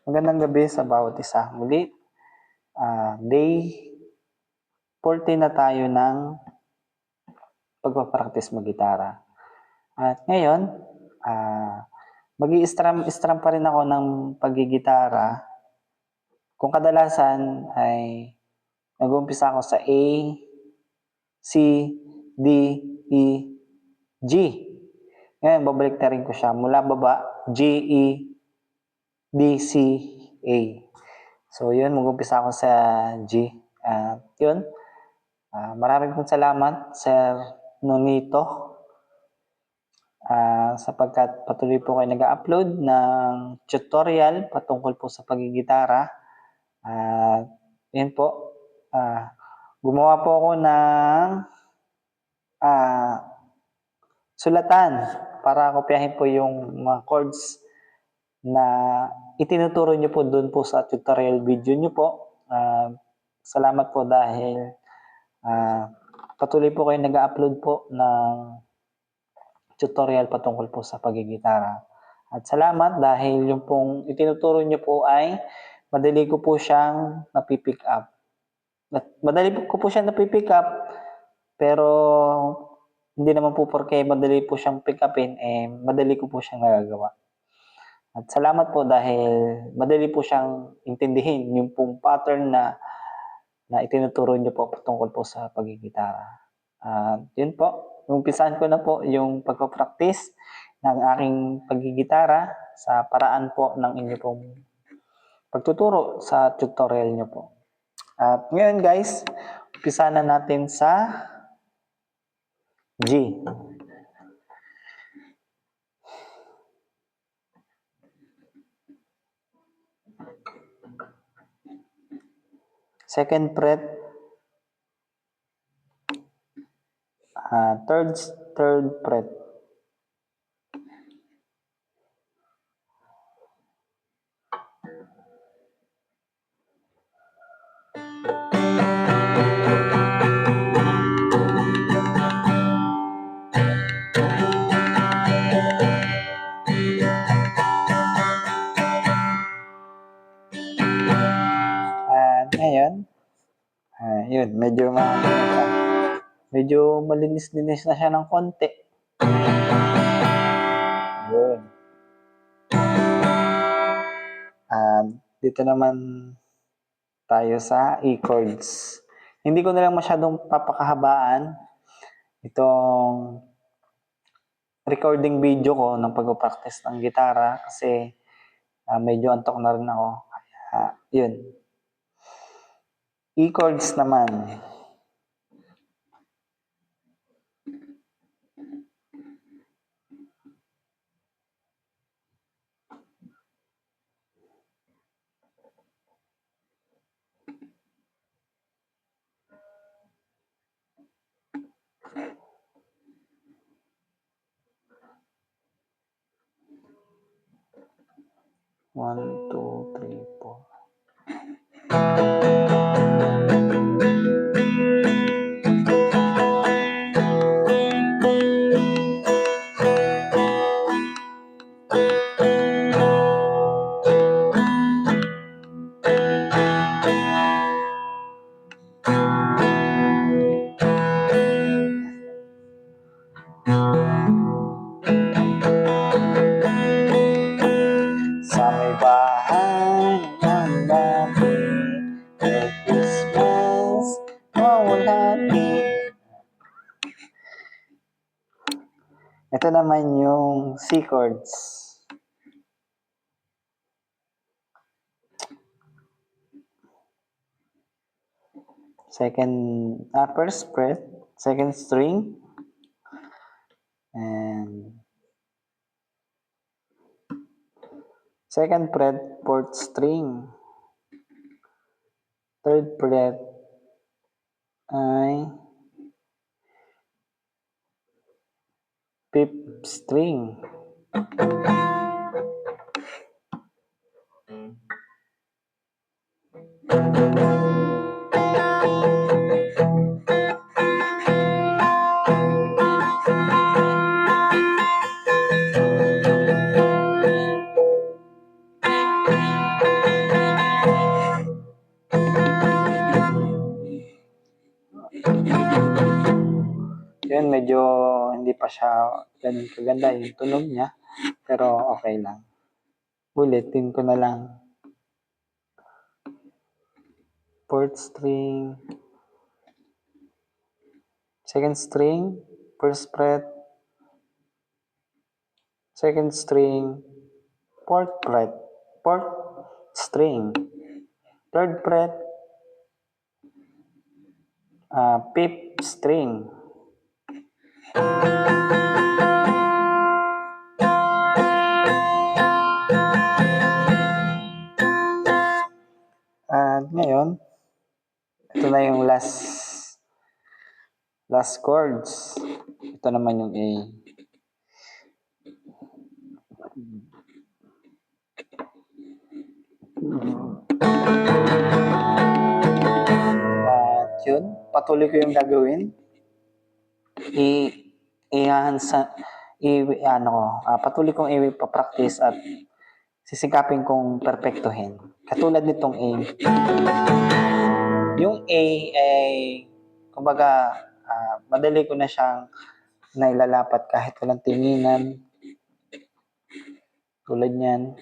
Magandang gabi sa bawat isa. Muli, day 14 na tayo ng pagpapractice mag-gitara. At ngayon, mag-i-strum pa rin ako ng paggigitara. Kung kadalasan ay nag-uumpisa ako sa A, C, D, E, G. Ngayon, babalik na rin ko siya mula baba, G, E, D, C, A. So, yun, mag-umpisa ako sa G. Yun, maraming pong salamat, Sir Nonito, sapagkat patuloy po kayo nag-upload ng tutorial patungkol po sa pagigitara. Yun po, gumawa po ako ng sulatan para kopyahin po yung mga chords na itinuturo nyo po doon po sa tutorial video nyo po. Salamat po dahil patuloy po kayo nag-upload po ng tutorial patungkol po sa pagigitara. At salamat dahil yung pong itinuturo nyo po ay madali ko po siyang napipick up. Madali ko po siyang napipick up, pero hindi naman po porke madali po siyang pick upin, madali ko po siyang nagagawa. At salamat po dahil madali po siyang intindihin yung pong pattern na itinuturo nyo po patungkol po sa pagigitara. Yun po, umpisahan ko na po yung pagpapractice ng aking pagigitara sa paraan po ng inyo pong pagtuturo sa tutorial nyo po. At ngayon guys, umpisahan na natin sa G. Second fret, third fret. Ngayon, yun, medyo malinis-linis na siya ng konti. Yun. Dito naman tayo sa E chords. Hindi ko na lang masyadong papakahabaan itong recording video ko ng pag-practice ng gitara kasi medyo antok na rin ako. Yun. E chords naman. One, two, three, four. Sa may bahay ng gabi, may Christmas, mawalati. Ito naman yung C chords. First fret, second string, and second fret, fourth string. Third fret ay fifth string. ngayon medyo hindi pa siya ganun kaganda yung tunog niya, pero okay lang. Ulitin ko na lang. Fourth string, second string, first fret, second string, fourth fret, fourth string, third fret, fifth string. At ngayon, ito na yung last chords. Ito naman yung A. At yun, patuloy ko yung gagawin. Patuloy kong ipapractice at sisikapin kong perfectuhin. Katulad nitong A. Yung A ay, kumbaga, madali ko na siyang nailalapat kahit walang tinginan. Tulad niyan.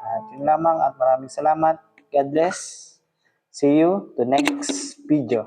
At yun lamang at maraming salamat. God bless. See you to next video.